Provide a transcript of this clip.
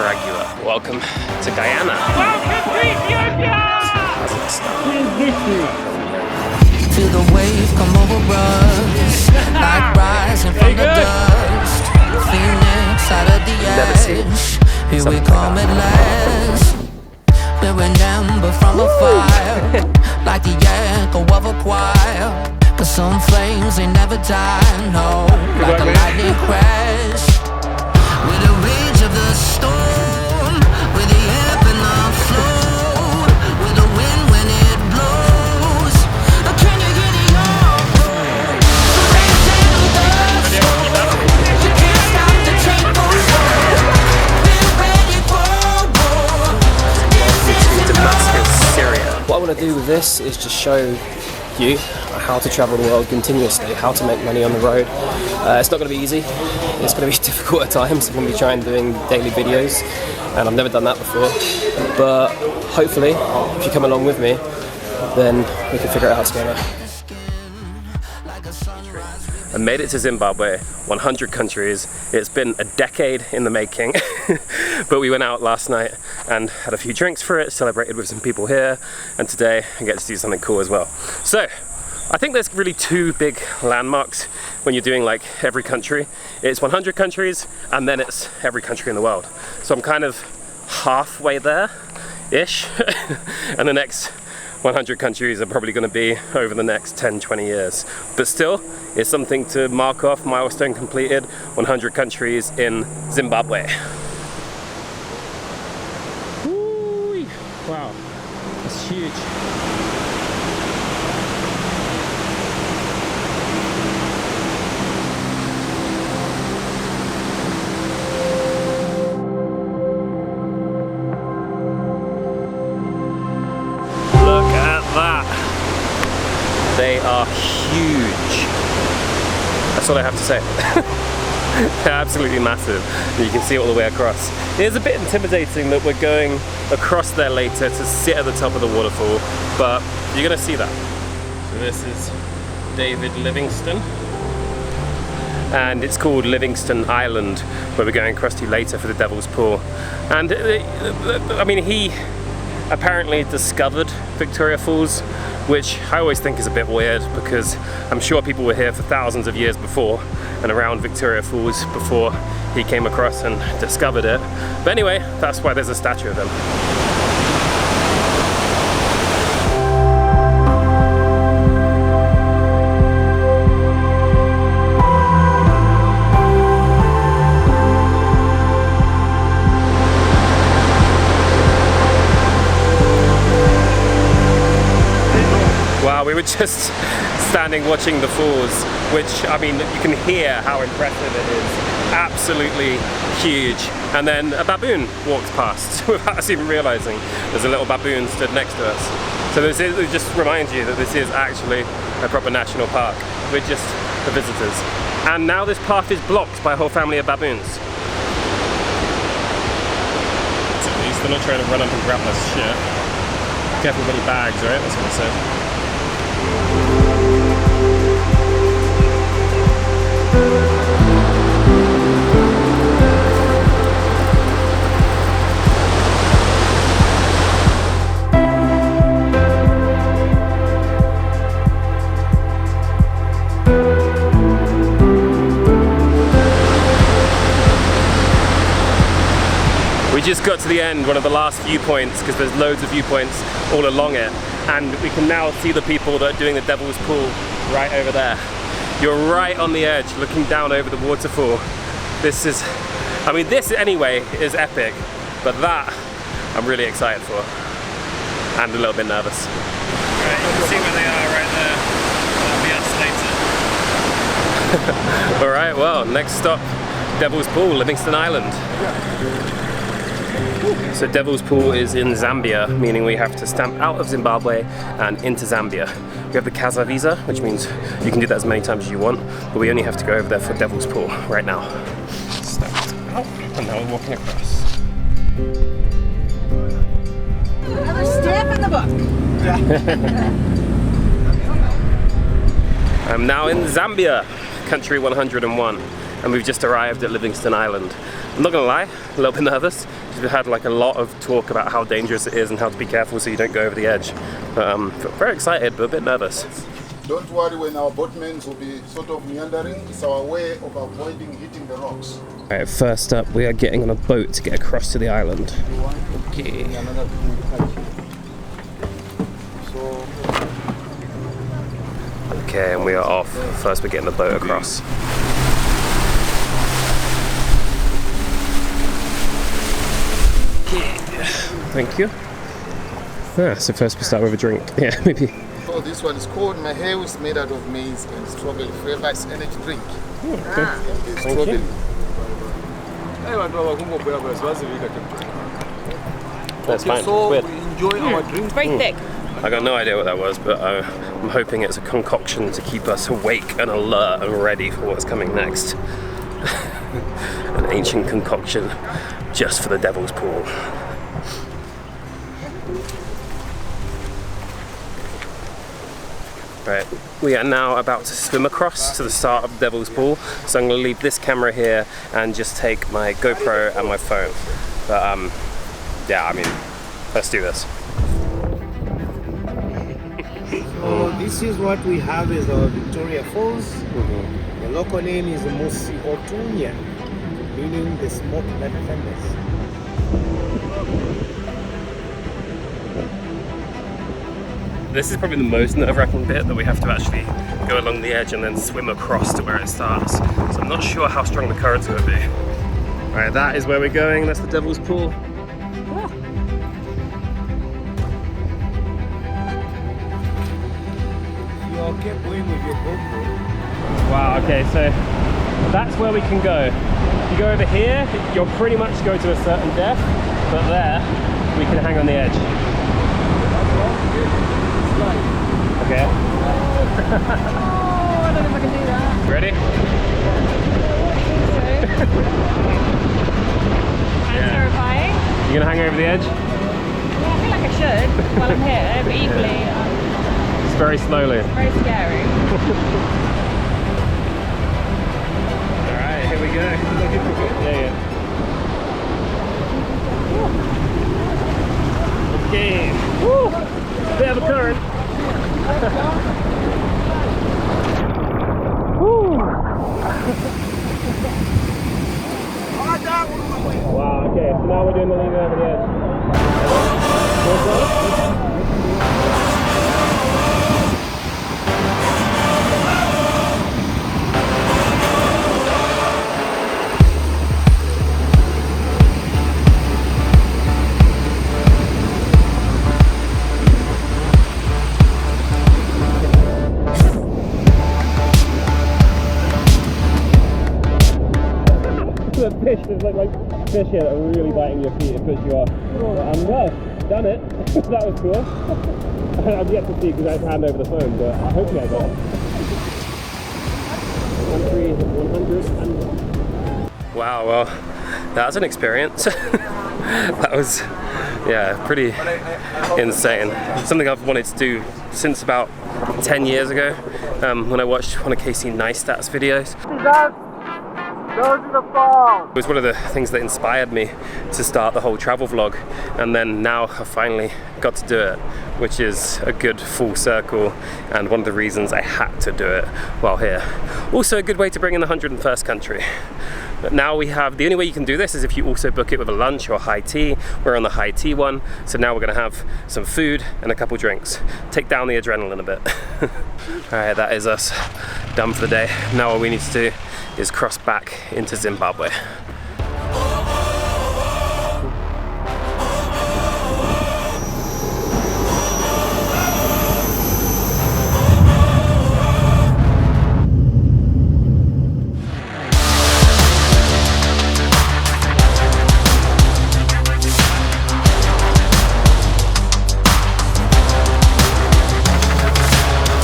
Nicaragua. Welcome to Guyana. Welcome to Ethiopia! Feel the wave come over us, like rising from the dust. Phoenix out of the ash. Here we come at last. We're an ember from a fire, like the echo of a choir. Cause some flames they never die, no, like a lightning crash. With the rage of the storm, with the ebb and the flow, with the wind when it blows. Can you hear the uproar? The race and the storm. You can't stop the tempo. Feel ready for war. To Damascus, Syria. What I want to do with this is just show you how to travel the world continuously, how to make money on the road. It's not going to be easy, it's going to be difficult at times. I'm going to be trying doing daily videos and I've never done that before, but hopefully if you come along with me then we can figure out how together. I made it to Zimbabwe, 100 countries. It's been a decade in the making, but we went out last night and had a few drinks for it, celebrated with some people here, and today I get to do something cool as well. So, I think there's really two big landmarks when you're doing like every country. It's 100 countries and then it's every country in the world. So I'm kind of halfway there-ish, and the next 100 countries are probably going to be over the next 10-20 years. But still, it's something to mark off, milestone completed, 100 countries in Zimbabwe. Ooh, wow, that's huge. They are huge. That's all I have to say. They're absolutely massive. You can see it all the way across. It is a bit intimidating that we're going across there later to sit at the top of the waterfall, but you're gonna see that. So this is David Livingstone, and it's called Livingston Island, where we're going across to later for the Devil's Pool. And I mean, he apparently discovered Victoria Falls, which I always think is a bit weird because I'm sure people were here for thousands of years before and around Victoria Falls before he came across and discovered it. But anyway, that's why there's a statue of him. We were just standing watching the falls, which, I mean, you can hear how impressive it is. Absolutely huge. And then a baboon walked past without us even realizing. There's a little baboon stood next to us. So it just reminds you that this is actually a proper national park. We're just the visitors. And now this path is blocked by a whole family of baboons. So at least they're not trying to run up and grab us shit. Careful with any bags, right? That's what I said. We just got to the end, one of the last viewpoints, because there's loads of viewpoints all along it, and we can now see the people that are doing the Devil's Pool right over there. You're right on the edge, looking down over the waterfall. This is, I mean, this anyway is epic, but that I'm really excited for, and a little bit nervous. Right, you can see where they are right there. That'll be us later. All right, well, next stop, Devil's Pool, Livingston Island. So Devil's Pool is in Zambia, meaning we have to stamp out of Zimbabwe and into Zambia. We have the Casa visa, which means you can do that as many times as you want, but we only have to go over there for Devil's Pool right now. Stamped out, and now we're walking across. Another stamp in the book. I'm now in Zambia, country 101, and we've just arrived at Livingston Island. I'm not gonna lie, a little bit nervous. We've had like a lot of talk about how dangerous it is and how to be careful so you don't go over the edge. Very excited, but a bit nervous. Don't worry, when our boatmen will be sort of meandering, it's our way of avoiding hitting the rocks. Alright, first up, we are getting on a boat to get across to the island. Okay. Okay, and we are off. First we're getting the boat across. Okay. Thank you. So first we start with a drink. Yeah, maybe. Oh, this one is called My Hair is made out of maize and strawberry flavor. It's energy drink. Okay. Strawberry. That's fine. So Weird. we enjoy our drink. Very thick. I got no idea what that was, but I'm hoping it's a concoction to keep us awake and alert and ready for what's coming next. An ancient concoction just for the Devil's Pool. Right, we are now about to swim across to the start of Devil's Pool, so I'm going to leave this camera here and just take my GoPro and my phone. But yeah, I mean, let's do this. So this is what we have is our Victoria Falls. The local name is Mosi Otunya, meaning the smoke that thunders. This is probably the most nerve-wracking bit, that we have to actually go along the edge and then swim across to where it starts. So I'm not sure how strong the current's going to be. Alright, that is where we're going. That's the Devil's Pool. You all kept going with your GoPro. Wow, okay, so that's where we can go. If you go over here, you'll pretty much go to a certain depth, but there, we can hang on the edge. Okay. Oh, I don't know if I can do that. Ready? I'm terrifying. You gonna hang over the edge? Yeah, I feel like I should while I'm here, but equally, Just very slowly. very scary. Alright, here we go. Yeah. Okay. Woo! Bit of a current. Wow, okay, so now we're doing the lean over the edge. The fish, there's like fish here that are really biting your feet, it puts you off. Well, done it. That was cool. I've yet to see because I have to hand over the phone, but hopefully I got it. Country 100 and... Wow, well, that was an experience. That was, yeah, pretty insane. Something I've wanted to do since about 10 years ago, when I watched one of Casey Neistat's videos. It was one of the things that inspired me to start the whole travel vlog, and then now I finally got to do it, which is a good full circle and one of the reasons I had to do it while here. Also a good way to bring in the 101st country. But now we have, the only way you can do this is if you also book it with a lunch or high tea. We're on the high tea one, so now we're gonna have some food and a couple drinks. Take down the adrenaline a bit. Alright, that is us done for the day. Now all we need to do is cross back into Zimbabwe.